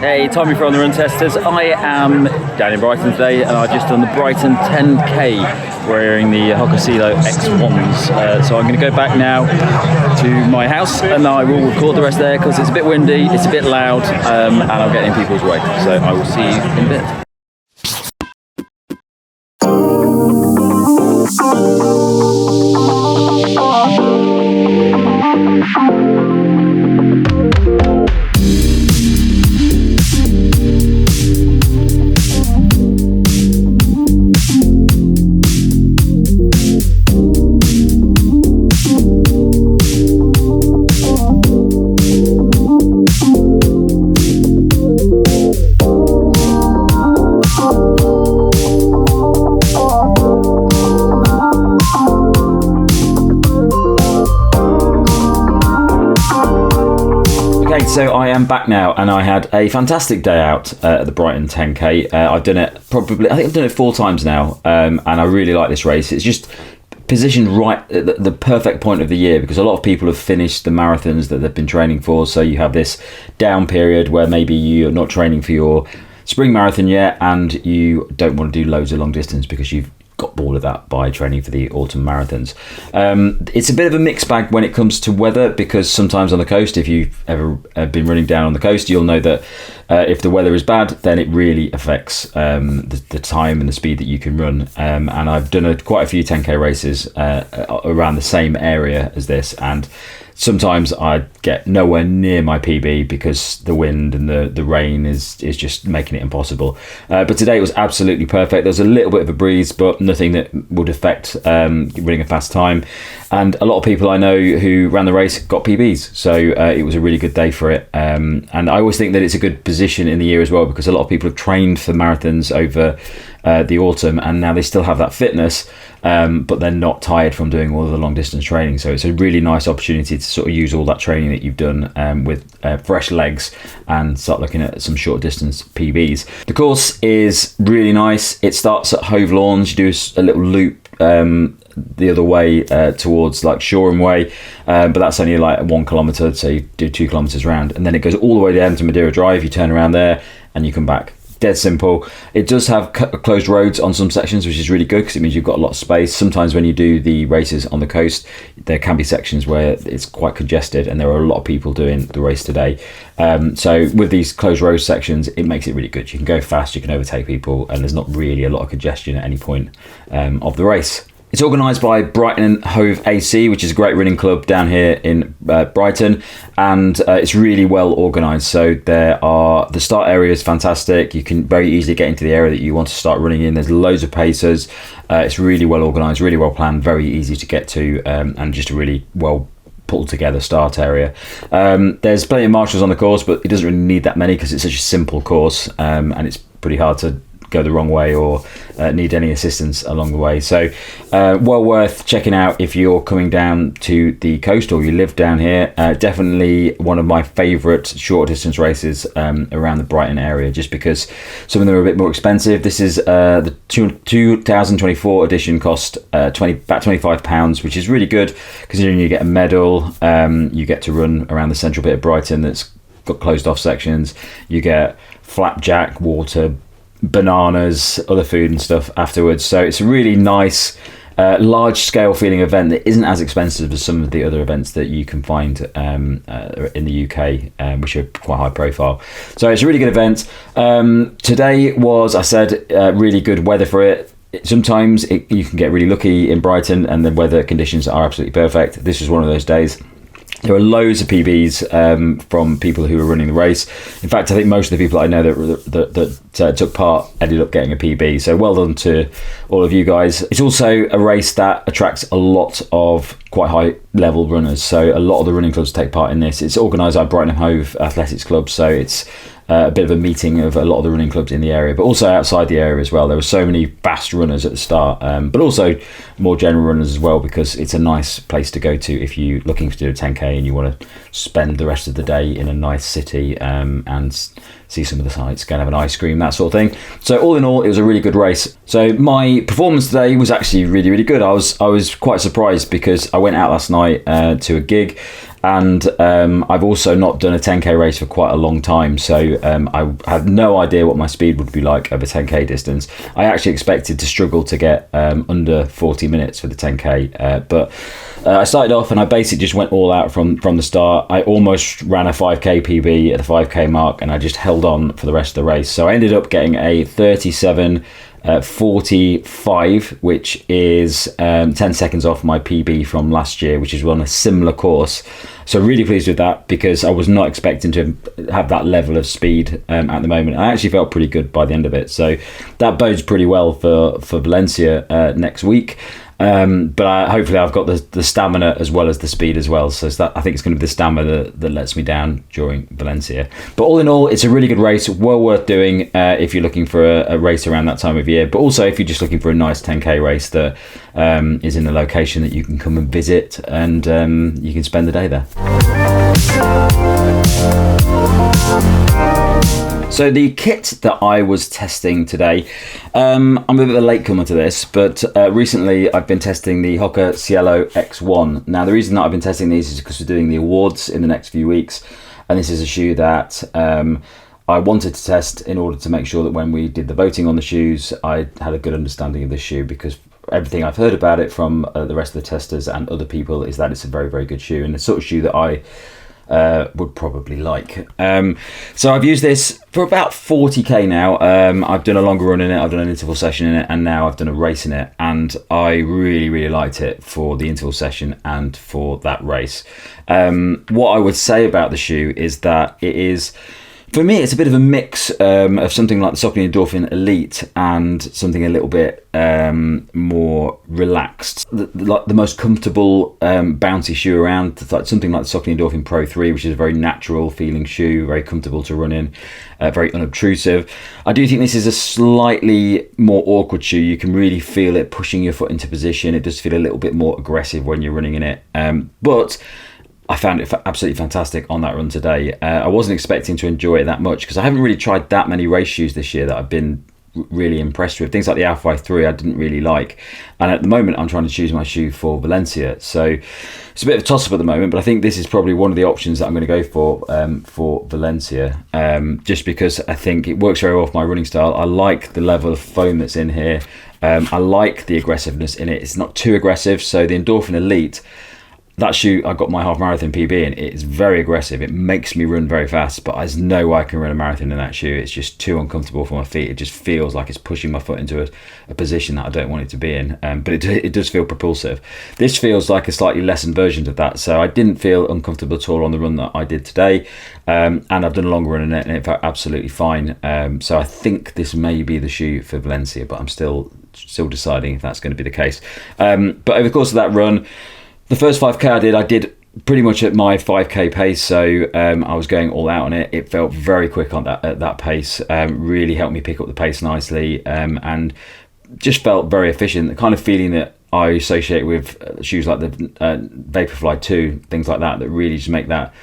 Hey, Tommy from the Run Testers. I am down in Brighton today, and I've just done the Brighton 10k wearing the Hoka Cielo X1s. So I'm going to go back now to my house, and I will record the rest there because it's a bit windy, it's a bit loud, and I'll get in people's way. So I will see you in a bit. So I am back now, and I had a fantastic day out at the Brighton 10k. I think I've done it 4 times now, and I really like this race. It's just positioned right at the perfect point of the year, because a lot of people have finished the marathons that they've been training for. So you have this down period where maybe you're not training for your spring marathon yet, and you don't want to do loads of long distance because you've got bored of that by training for the autumn marathons. It's a bit of a mixed bag when it comes to weather, because sometimes on the coast, if you've ever been running down on the coast, you'll know that if the weather is bad, then it really affects the time and the speed that you can run. And I've done quite a few 10k races around the same area as this, and sometimes I get nowhere near my PB because the wind and the rain is just making it impossible. But today it was absolutely perfect. There was a little bit of a breeze, but nothing that would affect running a fast time. And a lot of people I know who ran the race got PBs. So it was a really good day for it. And I always think that it's a good position in the year as well, because a lot of people have trained for marathons over the autumn, and now they still have that fitness, but they're not tired from doing all of the long distance training. So it's a really nice opportunity to sort of use all that training that you've done with fresh legs and start looking at some short distance PBs. The course is really nice. It starts at Hove Lawns. You do a little loop the other way towards like Shoreham Way, but that's only like 1 kilometre, so you do 2 kilometres round, and then it goes all the way down to Madeira Drive. You turn around there and you come back. Dead simple. It does have closed roads on some sections, which is really good because it means you've got a lot of space. Sometimes when you do the races on the coast, there can be sections where it's quite congested, and there are a lot of people doing the race today. So with these closed road sections, it makes it really good. You can go fast, you can overtake people, and there's not really a lot of congestion at any point of the race. It's organised by Brighton Hove AC, which is a great running club down here in Brighton, and it's really well organised. So the start area is fantastic. You can very easily get into the area that you want to start running in. There's loads of pacers. It's really well organised, really well planned, very easy to get to, and just a really well pulled together start area. There's plenty of marshals on the course, but it doesn't really need that many because it's such a simple course, and it's pretty hard to go the wrong way or need any assistance along the way. So well worth checking out if you're coming down to the coast or you live down here. Definitely one of my favourite short distance races around the Brighton area, just because some of them are a bit more expensive. This is the 2024 edition, cost about £25, which is really good considering you get a medal. You get to run around the central bit of Brighton that's got closed off sections. You get flapjack, water, bananas, other food and stuff afterwards. So it's a really nice large scale feeling event that isn't as expensive as some of the other events that you can find in the UK, which are quite high profile. So it's a really good event. Today was, I said, really good weather for it. Sometimes you can get really lucky in Brighton and the weather conditions are absolutely perfect. This was one of those days. There are loads of PBs from people who are running the race. In fact, I think most of the people I know that took part ended up getting a PB. So well done to all of you guys. It's also a race that attracts a lot of quite high level runners. So a lot of the running clubs take part in this. It's organised by Brighton and Hove Athletics Club. So it's a bit of a meeting of a lot of the running clubs in the area, but also outside the area as well. There were so many fast runners at the start, but also more general runners as well, because it's a nice place to go to if you're looking to do a 10k and you want to spend the rest of the day in a nice city and see some of the sights, go and have an ice cream, that sort of thing. So all in all, it was a really good race. So my performance today was actually really, really good. I was quite surprised because I went out last night to a gig, And I've also not done a 10k race for quite a long time, so I had no idea what my speed would be like over 10k distance. I actually expected to struggle to get under 40 minutes for the 10k, but I started off and I basically just went all out from the start. I almost ran a 5k PB at the 5k mark, and I just held on for the rest of the race. So I ended up getting a 37:45, which is 10 seconds off my PB from last year, which is on a similar course. So really pleased with that, because I was not expecting to have that level of speed at the moment. I actually felt pretty good by the end of it. So that bodes pretty well for Valencia next week. But hopefully I've got the stamina as well as the speed as well. So I think it's going to be the stamina that lets me down during Valencia. But all in all, it's a really good race, well worth doing if you're looking for a race around that time of year. But also if you're just looking for a nice 10k race that is in a location that you can come and visit, and you can spend the day there. So the kit that I was testing today, I'm a bit of a latecomer to this, but recently I've been testing the Hoka Cielo X1. Now the reason that I've been testing these is because we're doing the awards in the next few weeks, and this is a shoe that I wanted to test in order to make sure that when we did the voting on the shoes, I had a good understanding of this shoe, because everything I've heard about it from the rest of the testers and other people is that it's a very, very good shoe, and the sort of shoe that I would probably like. So I've used this for about 40k now. I've done a longer run in it, I've done an interval session in it, and now I've done a race in it, and I really, really liked it for the interval session and for that race. What I would say about the shoe is that it is, for me, it's a bit of a mix of something like the Saucony Endorphin Elite and something a little bit more relaxed. Like the most comfortable bouncy shoe around, like something like the Saucony Endorphin Pro 3, which is a very natural feeling shoe, very comfortable to run in, very unobtrusive. I do think this is a slightly more awkward shoe. You can really feel it pushing your foot into position. It does feel a little bit more aggressive when you're running in it. But I found it absolutely fantastic on that run today. I wasn't expecting to enjoy it that much, because I haven't really tried that many race shoes this year that I've been really impressed with. Things like the Alpha 3 I didn't really like, and at the moment I'm trying to choose my shoe for Valencia, so it's a bit of a toss-up at the moment, but I think this is probably one of the options that I'm going to go for Valencia, just because I think it works very well for my running style. I like the level of foam that's in here. I like the aggressiveness in it. It's not too aggressive. So the Endorphin Elite, that shoe, I got my half marathon PB in. It's very aggressive. It makes me run very fast, but there's no way I can run a marathon in that shoe. It's just too uncomfortable for my feet. It just feels like it's pushing my foot into a position that I don't want it to be in. But it does feel propulsive. This feels like a slightly lessened version of that. So I didn't feel uncomfortable at all on the run that I did today. And I've done a longer run in it, and it felt absolutely fine. So I think this may be the shoe for Valencia, but I'm still deciding if that's going to be the case. But over the course of that run, the first 5k I did pretty much at my 5k pace, so I was going all out on it. It felt very quick on at that pace, really helped me pick up the pace nicely, and just felt very efficient. The kind of feeling that I associate with shoes like the Vaporfly 2, things like that really just make that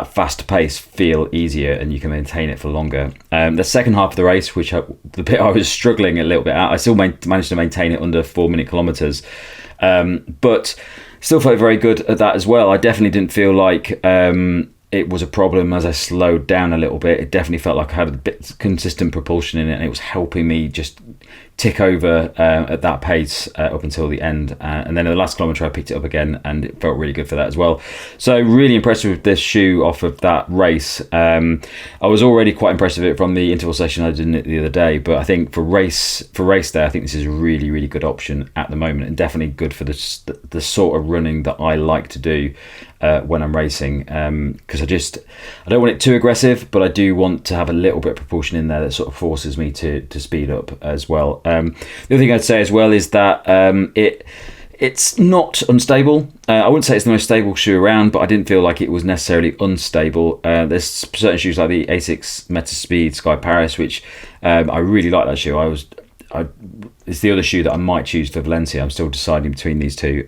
fast pace feel easier, and you can maintain it for longer. The second half of the race, which the bit I was struggling a little bit at, I still managed to maintain it under 4 minute kilometers, but still felt very good at that as well. I definitely didn't feel like it was a problem as I slowed down a little bit. It definitely felt like I had a bit consistent propulsion in it, and it was helping me just tick over at that pace up until the end. And then in the last kilometre I picked it up again, and it felt really good for that as well. So really impressed with this shoe off of that race. I was already quite impressed with it from the interval session I did in it the other day, but I think for race day, I think this is a really, really good option at the moment, and definitely good for the sort of running that I like to do when I'm racing, because I don't want it too aggressive, but I do want to have a little bit of propulsion in there that sort of forces me to speed up as well. The other thing I'd say as well is that it's not unstable. I wouldn't say it's the most stable shoe around, but I didn't feel like it was necessarily unstable. There's certain shoes like the Asics Metaspeed Sky Paris, which I really like that shoe. It's the other shoe that I might choose for Valencia. I'm still deciding between these two.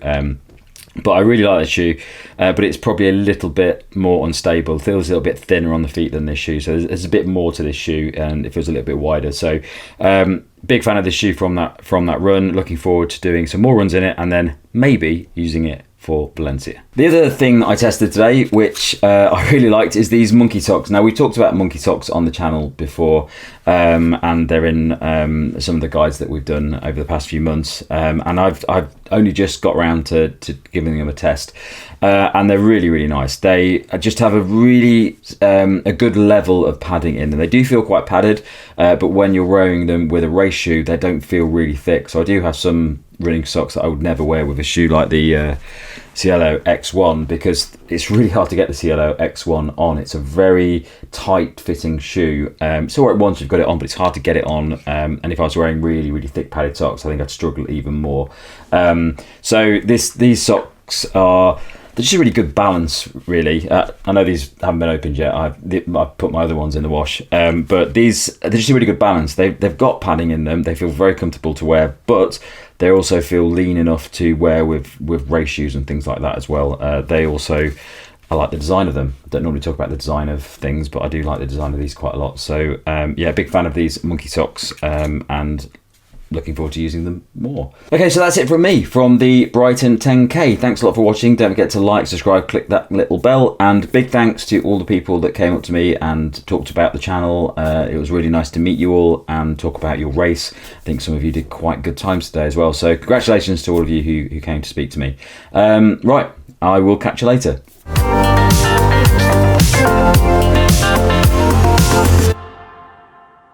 But I really like that shoe, but it's probably a little bit more unstable. It feels a little bit thinner on the feet than this shoe, so there's a bit more to this shoe, and it feels a little bit wider. So big fan of this shoe from that run. Looking forward to doing some more runs in it, and then maybe using it for Valencia. The other thing that I tested today, which I really liked, is these monkey socks. Now, we talked about monkey socks on the channel before, and they're in some of the guides that we've done over the past few months, and I've only just got around to giving them a test, and they're really, really nice. They just have a really a good level of padding in them. They do feel quite padded, but when you're wearing them with a race shoe, they don't feel really thick. So I do have some running socks that I would never wear with a shoe like the Cielo X1, because it's really hard to get the Cielo X1 on. It's a very tight fitting shoe. So once you've got it on, but it's hard to get it on. And if I was wearing really, really thick padded socks, I think I'd struggle even more. So these socks are, they're just a really good balance, really. I know these haven't been opened yet. I've put my other ones in the wash. But they're just a really good balance. They've got padding in them. They feel very comfortable to wear, but they also feel lean enough to wear with race shoes and things like that as well. I like the design of them. I don't normally talk about the design of things, but I do like the design of these quite a lot. So yeah, big fan of these monkey socks, and looking forward to using them more. Okay, so that's it from me from the Brighton 10k. Thanks a lot for watching. Don't forget to like, subscribe, click that little bell, and big thanks to all the people that came up to me and talked about the channel. It was really nice to meet you all and talk about your race. I think some of you did quite good times today as well, so congratulations to all of you who came to speak to me. Right, I will catch you later.